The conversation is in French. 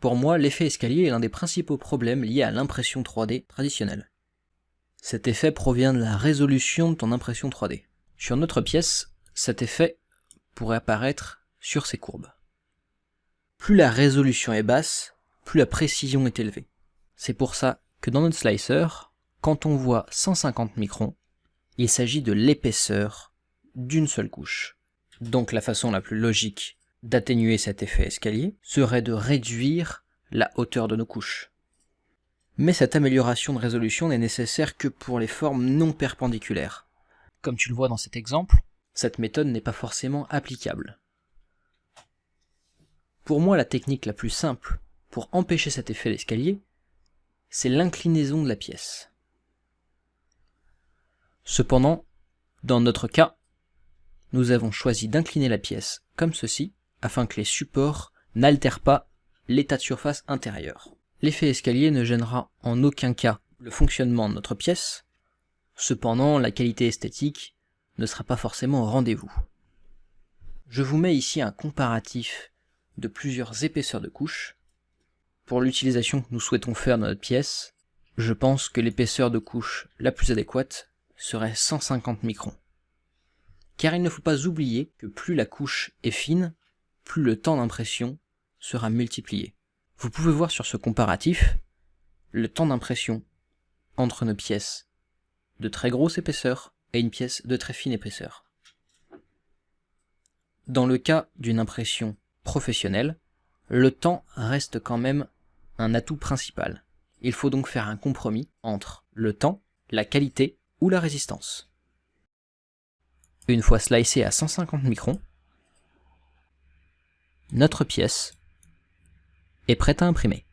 Pour moi, l'effet escalier est l'un des principaux problèmes liés à l'impression 3D traditionnelle. Cet effet provient de la résolution de ton impression 3D. Sur notre pièce, cet effet pourrait apparaître sur ces courbes. Plus la résolution est basse, plus la précision est élevée. C'est pour ça que dans notre slicer, quand on voit 150 microns, il s'agit de l'épaisseur d'une seule couche. Donc la façon la plus logique d'atténuer cet effet escalier serait de réduire la hauteur de nos couches. Mais cette amélioration de résolution n'est nécessaire que pour les formes non perpendiculaires. Comme tu le vois dans cet exemple, cette méthode n'est pas forcément applicable. Pour moi, la technique la plus simple pour empêcher cet effet d'escalier, c'est l'inclinaison de la pièce. Cependant, dans notre cas, nous avons choisi d'incliner la pièce comme ceci, afin que les supports n'altèrent pas l'état de surface intérieur. L'effet escalier ne gênera en aucun cas le fonctionnement de notre pièce, cependant la qualité esthétique ne sera pas forcément au rendez-vous. Je vous mets ici un comparatif de plusieurs épaisseurs de couches. Pour l'utilisation que nous souhaitons faire dans notre pièce, je pense que l'épaisseur de couche la plus adéquate serait 150 microns. Car il ne faut pas oublier que plus la couche est fine, plus le temps d'impression sera multiplié. Vous pouvez voir sur ce comparatif le temps d'impression entre une pièce de très grosse épaisseur et une pièce de très fine épaisseur. Dans le cas d'une impression professionnelle, le temps reste quand même un atout principal. Il faut donc faire un compromis entre le temps, la qualité ou la résistance. Une fois slicée à 150 microns, notre pièce est prête à imprimer.